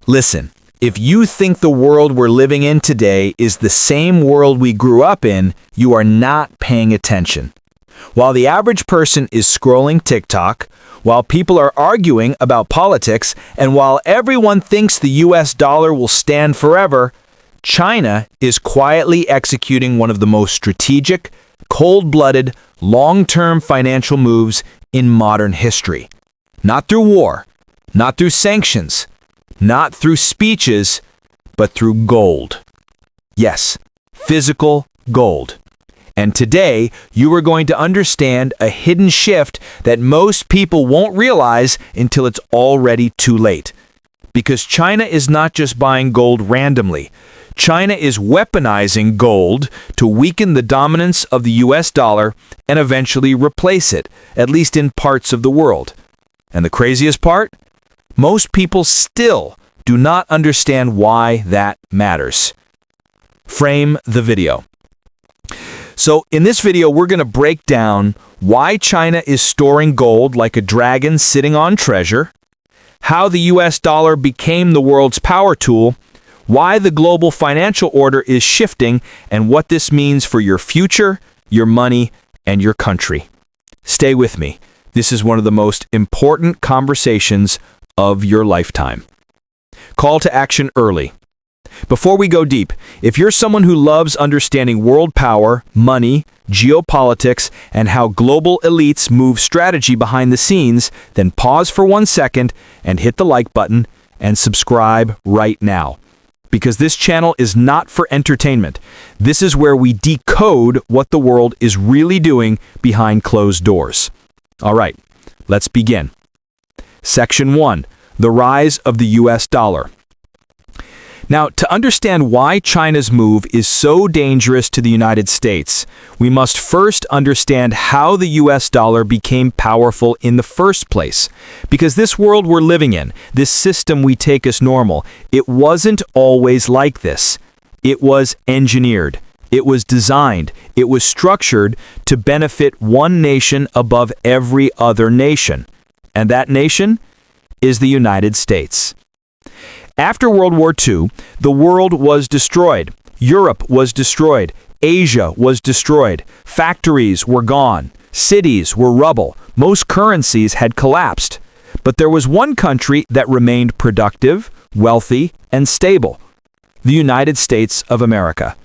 Listen, if you think the world we're living in today is the same world we grew up in, you are not paying attention. While the average person is scrolling TikTok, while people are arguing about politics, and while everyone thinks the US dollar will stand forever, China is quietly executing one of the most strategic, cold-blooded, long-term financial moves in modern history. Not through war, not through sanctions, not through speeches, but through gold. Yes, physical gold. And today, you are going to understand a hidden shift that most people won't realize until it's already too late. Because China is not just buying gold randomly. China is weaponizing gold to weaken the dominance of the US dollar and eventually replace it, at least in parts of the world. And the craziest part? Most people still do not understand why that matters. Frame the video. So in this video, we're going to break down why China is storing gold like a dragon sitting on treasure, how the US dollar became the world's power tool, why the global financial order is shifting, and what this means for your future, your money, and your country. Stay with me. This is one of the most important conversations of your lifetime. Call to action early. Before we go deep, if you're someone who loves understanding world power, money, geopolitics, and how global elites move strategy behind the scenes, then pause for 1 second and hit the like button and subscribe right now. Because this channel is not for entertainment. This is where we decode what the world is really doing behind closed doors. All right, let's begin. Section 1. The rise of the US dollar. Now, to understand why China's move is so dangerous to the United States, we must first understand how the US dollar became powerful in the first place. Because this world we're living in, this system we take as normal, it wasn't always like this. It was engineered. It was designed. It was structured to benefit one nation above every other nation. And that nation is the United States. After World War II, the world was destroyed. Europe was destroyed. Asia was destroyed. Factories were gone. Cities were rubble. Most currencies had collapsed. But there was one country that remained productive, wealthy, and stable: the United States of America.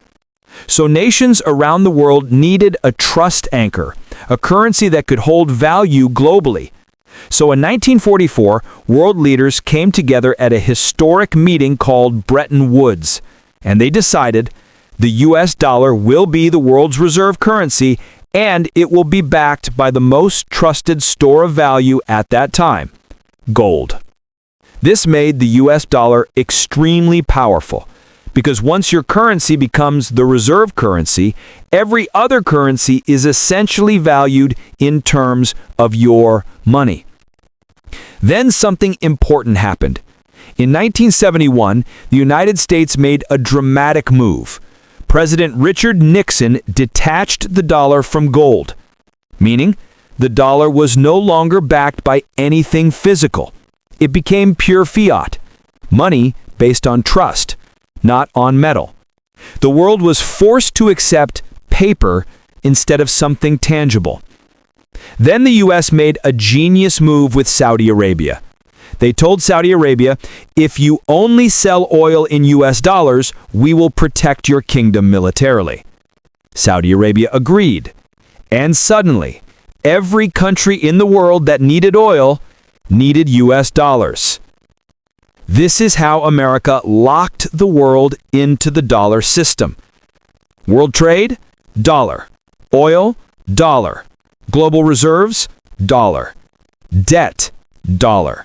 So nations around the world needed a trust anchor, a currency that could hold value globally. So in 1944, world leaders came together at a historic meeting called Bretton Woods, and they decided the US dollar will be the world's reserve currency, and it will be backed by the most trusted store of value at that time: gold. This made the US dollar extremely powerful, because once your currency becomes the reserve currency, every other currency is essentially valued in terms of your money. Then something important happened. In 1971, the United States made a dramatic move. President Richard Nixon detached the dollar from gold, meaning the dollar was no longer backed by anything physical. It became pure fiat, money based on trust, not on metal. The world was forced to accept paper instead of something tangible. Then the US made a genius move with Saudi Arabia. They told Saudi Arabia, if you only sell oil in US dollars, we will protect your kingdom militarily. Saudi Arabia agreed. And suddenly, every country in the world that needed oil needed US dollars. This is how America locked the world into the dollar system. World trade? Dollar. Oil? Dollar. Global reserves? Dollar. Debt? Dollar.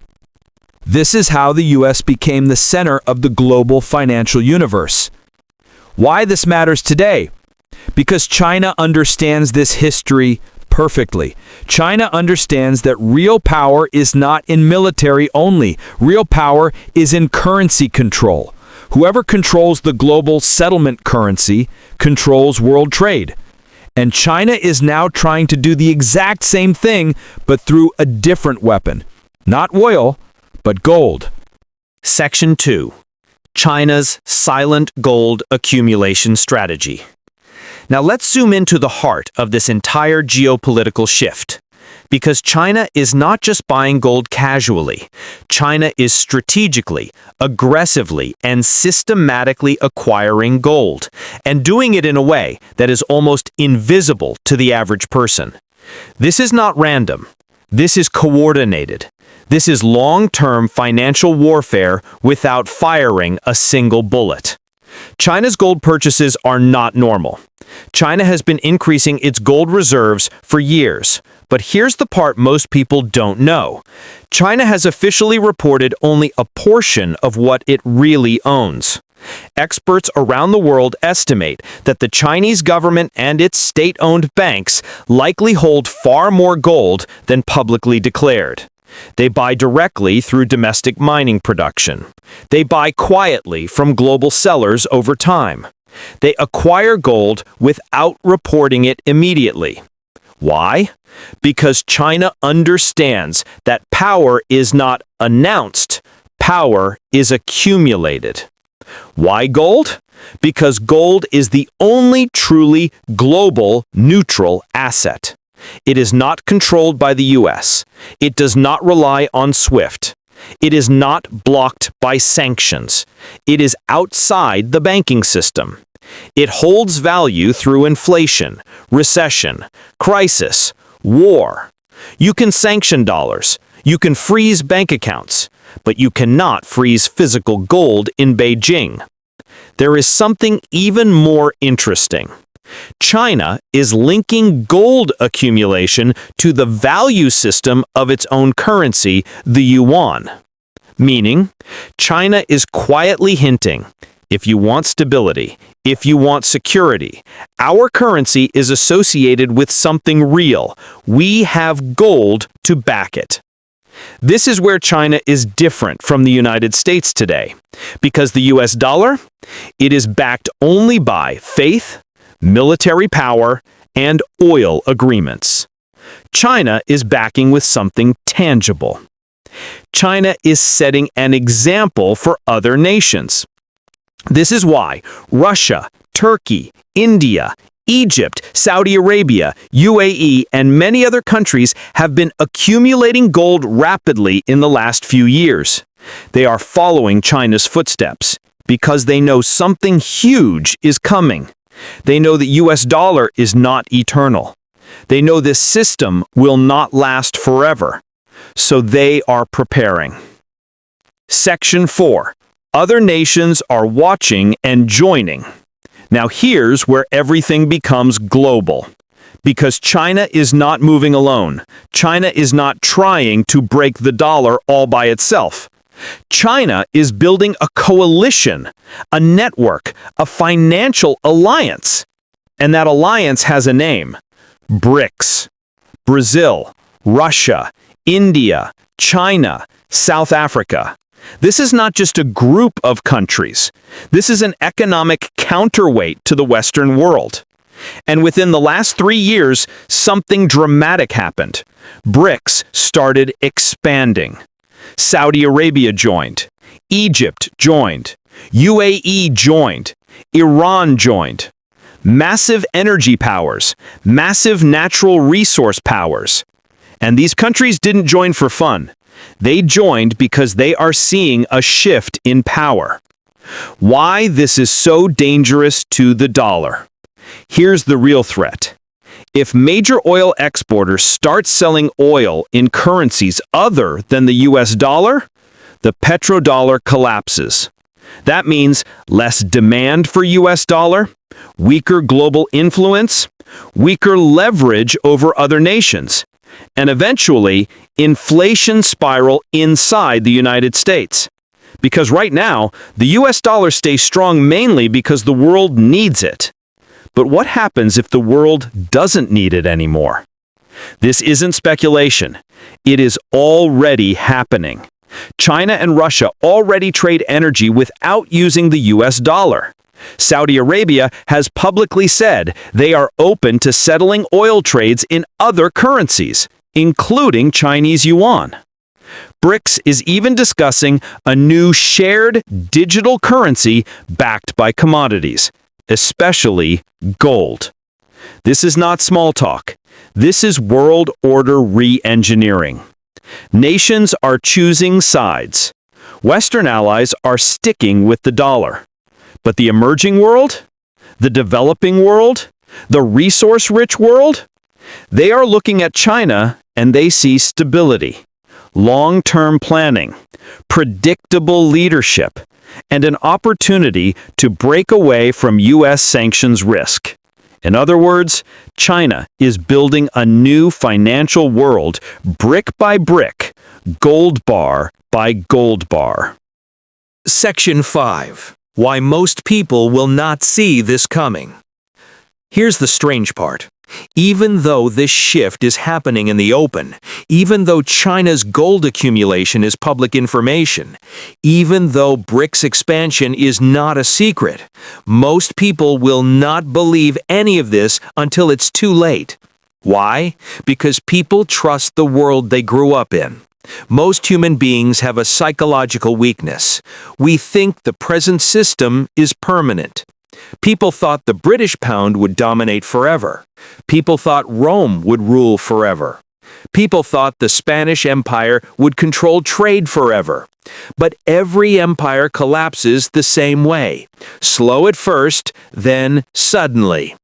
This is how the US became the center of the global financial universe. Why this matters today? Because China understands this history perfectly. China understands that real power is not in military only. Real power is in currency control. Whoever controls the global settlement currency controls world trade. And China is now trying to do the exact same thing, but through a different weapon. Not oil, but gold. Section 2. China's silent gold accumulation strategy. Now let's zoom into the heart of this entire geopolitical shift. Because China is not just buying gold casually. China is strategically, aggressively, and systematically acquiring gold, and doing it in a way that is almost invisible to the average person. This is not random. This is coordinated. This is long-term financial warfare without firing a single bullet. China's gold purchases are not normal. China has been increasing its gold reserves for years. But here's the part most people don't know. China has officially reported only a portion of what it really owns. Experts around the world estimate that the Chinese government and its state-owned banks likely hold far more gold than publicly declared. They buy directly through domestic mining production. They buy quietly from global sellers over time. They acquire gold without reporting it immediately. Why? Because China understands that power is not announced, power is accumulated. Why gold? Because gold is the only truly global neutral asset. It is not controlled by the US. It does not rely on SWIFT. It is not blocked by sanctions. It is outside the banking system. It holds value through inflation, recession, crisis, war. You can sanction dollars. You can freeze bank accounts. But you cannot freeze physical gold in Beijing. There is something even more interesting. China is linking gold accumulation to the value system of its own currency, the yuan. Meaning, China is quietly hinting, if you want stability, if you want security, our currency is associated with something real. We have gold to back it. This is where China is different from the United States today. Because the US dollar, it is backed only by faith, military power, and oil agreements. China is backing with something tangible. China is setting an example for other nations. This is why Russia, Turkey, India, Egypt, Saudi Arabia, UAE, and many other countries have been accumulating gold rapidly in the last few years. They are following China's footsteps because they know something huge is coming. They know the US dollar is not eternal. They know this system will not last forever. So they are preparing. Section 4. Other nations are watching and joining. Now here's where everything becomes global. Because China is not moving alone. China is not trying to break the dollar all by itself. China is building a coalition, a network, a financial alliance. And that alliance has a name. BRICS. Brazil, Russia, India, China, South Africa. This is not just a group of countries. This is an economic counterweight to the Western world. And within the last 3 years, something dramatic happened. BRICS started expanding. Saudi Arabia joined. Egypt joined. UAE joined. Iran joined. Massive energy powers. Massive natural resource powers. And these countries didn't join for fun. They joined because they are seeing a shift in power. Why this is so dangerous to the dollar. Here's the real threat. If major oil exporters start selling oil in currencies other than the US dollar, the petrodollar collapses. That means less demand for US dollar, weaker global influence, weaker leverage over other nations, and eventually, inflation spiral inside the United States. Because right now, the US dollar stays strong mainly because the world needs it. But what happens if the world doesn't need it anymore? This isn't speculation. It is already happening. China and Russia already trade energy without using the US dollar. Saudi Arabia has publicly said they are open to settling oil trades in other currencies, including Chinese yuan. BRICS is even discussing a new shared digital currency backed by commodities, especially gold. This is not small talk. This is world order re-engineering. Nations are choosing sides. Western allies are sticking with the dollar. But the emerging world? The developing world? The resource-rich world? They are looking at China and they see stability, long-term planning, predictable leadership, and an opportunity to break away from U.S. sanctions risk. In other words, China is building a new financial world brick by brick, gold bar by gold bar. Section 5. Why most people will not see this coming. Here's the strange part. Even though this shift is happening in the open, even though China's gold accumulation is public information, even though BRICS expansion is not a secret, most people will not believe any of this until it's too late. Why? Because people trust the world they grew up in. Most human beings have a psychological weakness. We think the present system is permanent. People thought the British pound would dominate forever. People thought Rome would rule forever. People thought the Spanish Empire would control trade forever. But every empire collapses the same way. Slow at first, then suddenly.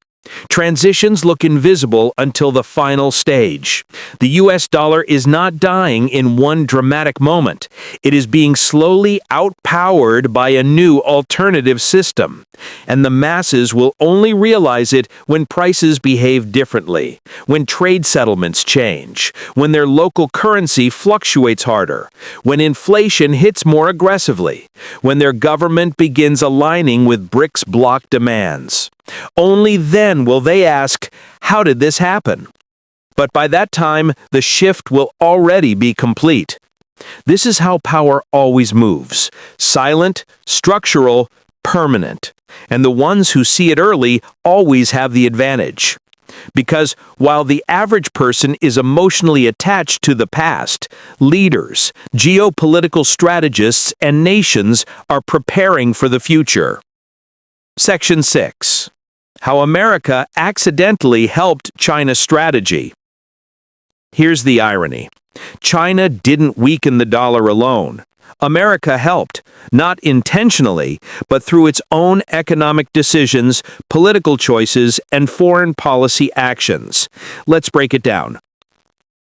Transitions look invisible until the final stage. The US dollar is not dying in one dramatic moment. It is being slowly outpowered by a new alternative system. And the masses will only realize it when prices behave differently, when trade settlements change, when their local currency fluctuates harder, when inflation hits more aggressively, when their government begins aligning with BRICS bloc demands. Only then will they ask, how did this happen? But by that time, the shift will already be complete. This is how power always moves: silent, structural, permanent. And the ones who see it early always have the advantage. Because while the average person is emotionally attached to the past, leaders, geopolitical strategists, and nations are preparing for the future. Section 6. How America accidentally helped China's strategy. Here's the irony. China didn't weaken the dollar alone. America helped, not intentionally, but through its own economic decisions, political choices, and foreign policy actions. Let's break it down.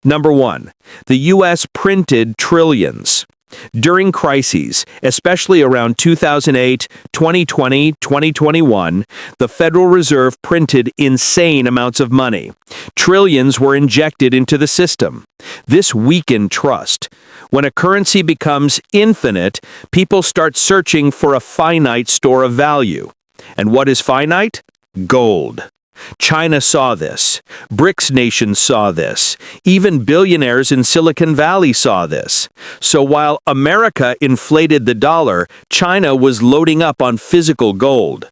Number 1. The U.S. printed trillions. During crises, especially around 2008, 2020, 2021, the Federal Reserve printed insane amounts of money. Trillions were injected into the system. This weakened trust. When a currency becomes infinite, people start searching for a finite store of value. And what is finite? Gold. China saw this. BRICS nations saw this. Even billionaires in Silicon Valley saw this. So while America inflated the dollar, China was loading up on physical gold.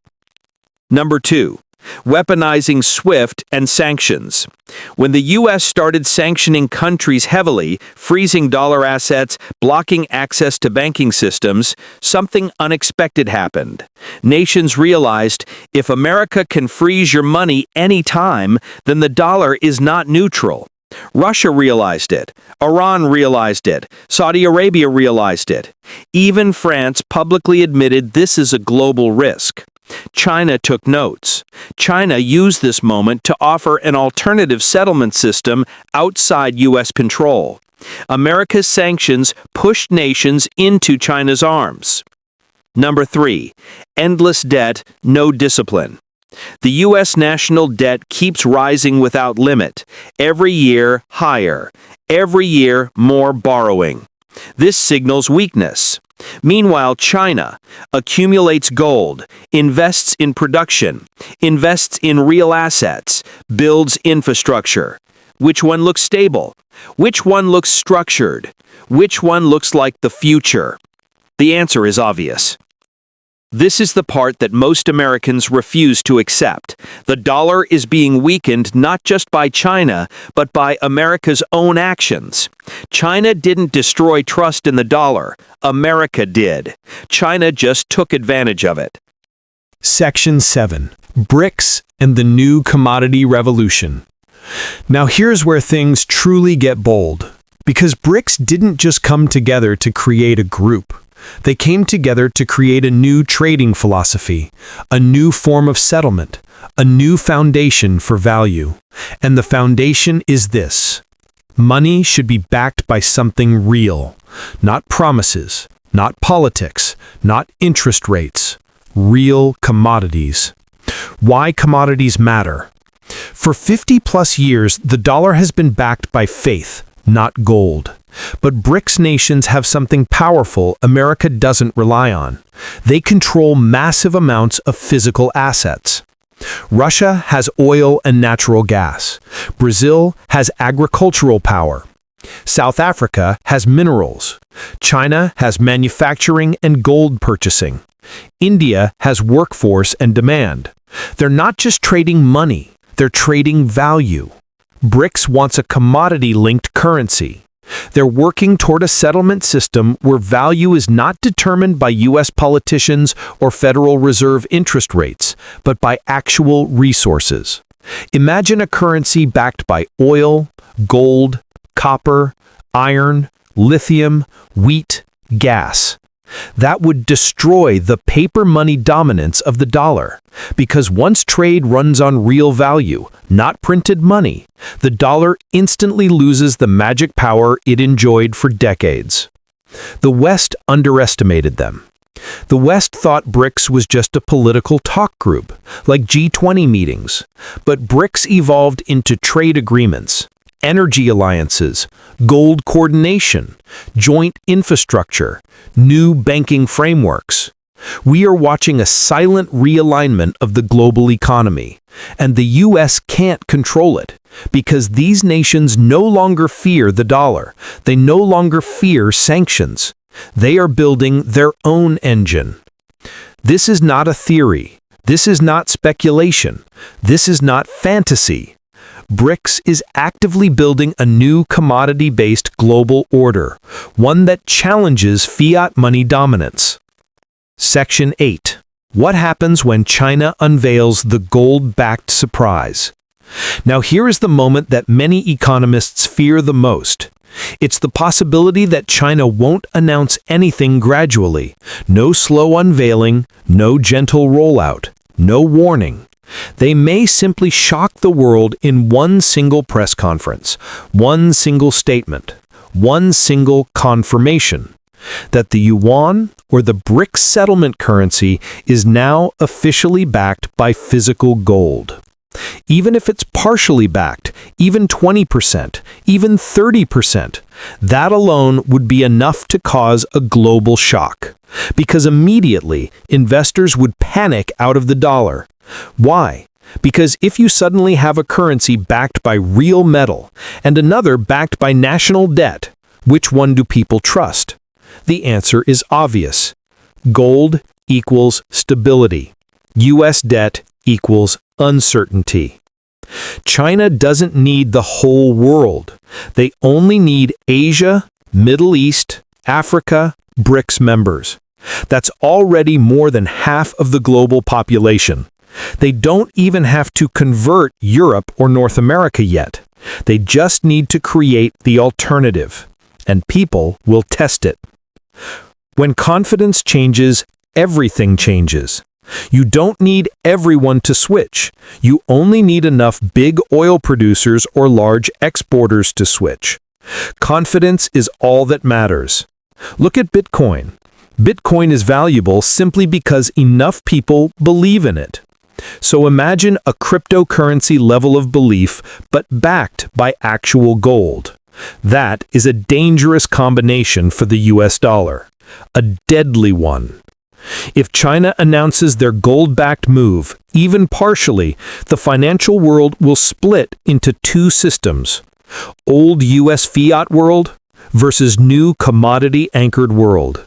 Number 2. Weaponizing SWIFT and sanctions. When the U.S. started sanctioning countries heavily, freezing dollar assets, blocking access to banking systems, something unexpected happened. Nations realized if America can freeze your money anytime, then the dollar is not neutral. Russia realized it. Iran realized it. Saudi Arabia realized it. Even France publicly admitted this is a global risk. China took notes. China used this moment to offer an alternative settlement system outside U.S. control. America's sanctions pushed nations into China's arms. Number 3. Endless debt, no discipline. The U.S. national debt keeps rising without limit. Every year, higher. Every year, more borrowing. This signals weakness. Meanwhile, China accumulates gold, invests in production, invests in real assets, builds infrastructure. Which one looks stable? Which one looks structured? Which one looks like the future? The answer is obvious. This is the part that most Americans refuse to accept. The dollar is being weakened not just by China, but by America's own actions. China didn't destroy trust in the dollar. America did. China just took advantage of it. Section 7. BRICS and the New Commodity Revolution. Now here's where things truly get bold. Because BRICS didn't just come together to create a group. They came together to create a new trading philosophy, a new form of settlement, a new foundation for value. And the foundation is this. Money should be backed by something real, not promises, not politics, not interest rates, real commodities. Why commodities matter? For 50+ years, the dollar has been backed by faith, not gold. But BRICS nations have something powerful America doesn't rely on. They control massive amounts of physical assets. Russia has oil and natural gas. Brazil has agricultural power. South Africa has minerals. China has manufacturing and gold purchasing. India has workforce and demand. They're not just trading money, they're trading value. BRICS wants a commodity-linked currency. They're working toward a settlement system where value is not determined by U.S. politicians or Federal Reserve interest rates, but by actual resources. Imagine a currency backed by oil, gold, copper, iron, lithium, wheat, gas. That would destroy the paper money dominance of the dollar, because once trade runs on real value, not printed money, the dollar instantly loses the magic power it enjoyed for decades. The West underestimated them. The West thought BRICS was just a political talk group, like G20 meetings, but BRICS evolved into trade agreements, energy alliances, gold coordination, joint infrastructure, new banking frameworks. We are watching a silent realignment of the global economy, and the U.S. can't control it, because these nations no longer fear the dollar. They no longer fear sanctions. They are building their own engine. This is not a theory. This is not speculation. This is not fantasy. BRICS is actively building a new commodity-based global order, one that challenges fiat money dominance. Section 8. What happens when China unveils the gold-backed surprise? Now here is the moment that many economists fear the most. It's the possibility that China won't announce anything gradually. No slow unveiling, no gentle rollout, no warning. They may simply shock the world in one single press conference, one single statement, one single confirmation that the yuan, or the BRICS settlement currency, is now officially backed by physical gold. Even if it's partially backed, even 20%, even 30%, that alone would be enough to cause a global shock, because immediately investors would panic out of the dollar. Why? Because if you suddenly have a currency backed by real metal and another backed by national debt, which one do people trust? The answer is obvious. Gold equals stability. U.S. debt equals uncertainty. China doesn't need the whole world. They only need Asia, Middle East, Africa, BRICS members. That's already more than half of the global population. They don't even have to convert Europe or North America yet. They just need to create the alternative, and people will test it. When confidence changes, everything changes. You don't need everyone to switch. You only need enough big oil producers or large exporters to switch. Confidence is all that matters. Look at Bitcoin. Bitcoin is valuable simply because enough people believe in it. So imagine a cryptocurrency level of belief, but backed by actual gold. That is a dangerous combination for the US dollar. A deadly one. If China announces their gold-backed move, even partially, the financial world will split into two systems. Old US fiat world versus new commodity-anchored world.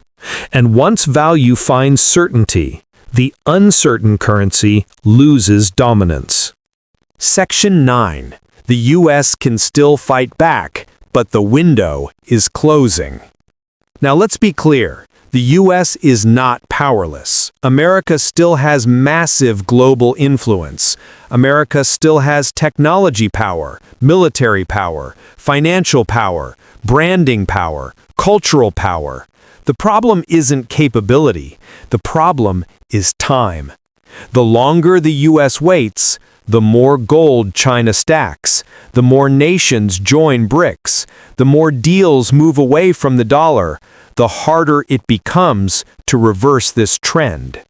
And once value finds certainty, The uncertain currency loses dominance. Section 9. The U.S. can still fight back, but the window is closing. Now let's be clear. The U.S. is not powerless. America still has massive global influence. America still has technology power, military power, financial power, branding power, cultural power. The problem isn't capability. The problem is time. The longer the U.S. waits, the more gold China stacks, the more nations join BRICS, the more deals move away from the dollar, the harder it becomes to reverse this trend.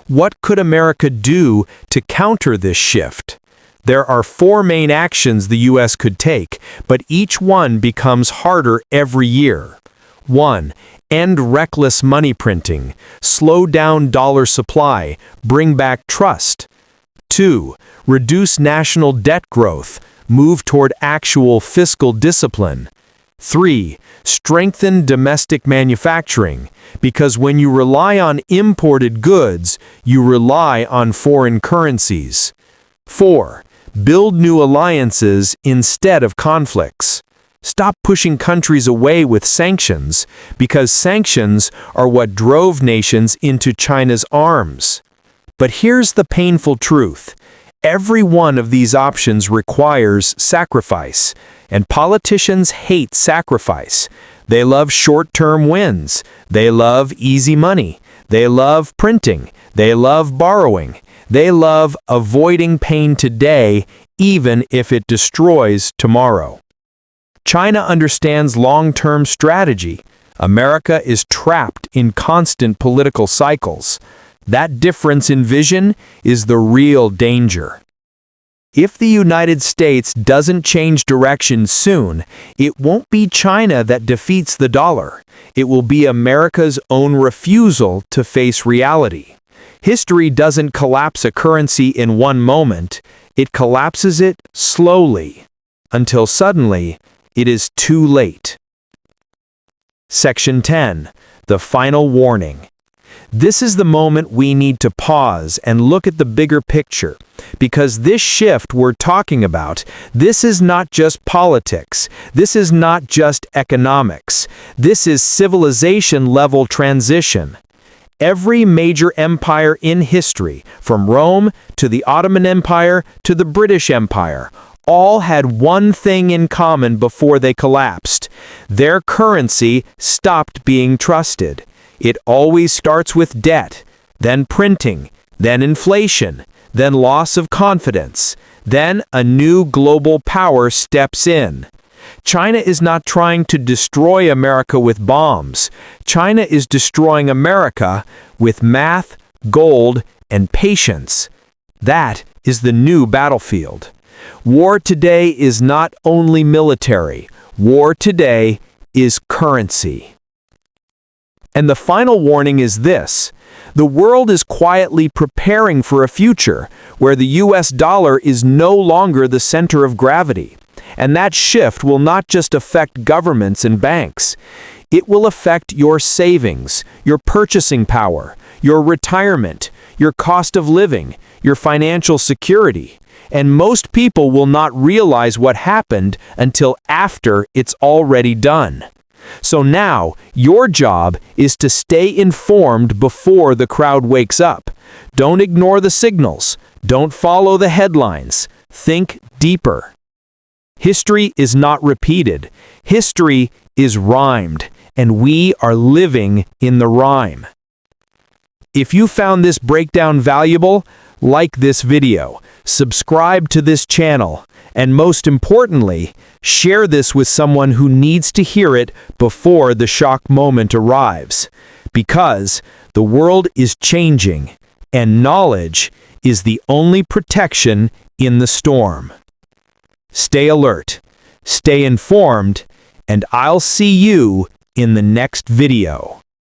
What could America do to counter this shift? There are 4 main actions the U.S. could take, but each one becomes harder every year. 1. End reckless money printing, slow down dollar supply, bring back trust. 2. Reduce national debt growth, move toward actual fiscal discipline. 3. Strengthen domestic manufacturing, because when you rely on imported goods, you rely on foreign currencies. 4. Build new alliances instead of conflicts. Stop pushing countries away with sanctions, because sanctions are what drove nations into China's arms. But here's the painful truth. Every one of these options requires sacrifice, and politicians hate sacrifice. They love short-term wins. They love easy money. They love printing. They love borrowing. They love avoiding pain today, even if it destroys tomorrow. China understands long-term strategy. America is trapped in constant political cycles. That difference in vision is the real danger. If the United States doesn't change direction soon, it won't be China that defeats the dollar. It will be America's own refusal to face reality. History doesn't collapse a currency in one moment. It collapses it slowly, until suddenly it is too late. Section 10. The final warning. This is the moment we need to pause and look at the bigger picture, because this shift we're talking about, this is not just politics, this is not just economics, this is civilization-level transition. Every major empire in history, from Rome to the Ottoman Empire to the British Empire, all had one thing in common before they collapsed. Their currency stopped being trusted. It always starts with debt, then printing, then inflation, then loss of confidence, then a new global power steps in. China is not trying to destroy America with bombs. China is destroying America with math, gold, and patience. That is the new battlefield. War today is not only military. War today is currency. And the final warning is this. The world is quietly preparing for a future where the US dollar is no longer the center of gravity. And that shift will not just affect governments and banks. It will affect your savings, your purchasing power, your retirement, your cost of living, your financial security. And most people will not realize what happened until after it's already done. So now, your job is to stay informed before the crowd wakes up. Don't ignore the signals. Don't follow the headlines. Think deeper. History is not repeated. History is rhymed, and we are living in the rhyme. If you found this breakdown valuable, like this video, subscribe to this channel, and most importantly, share this with someone who needs to hear it before the shock moment arrives. Because the world is changing, and knowledge is the only protection in the storm. Stay alert, stay informed, and I'll see you in the next video.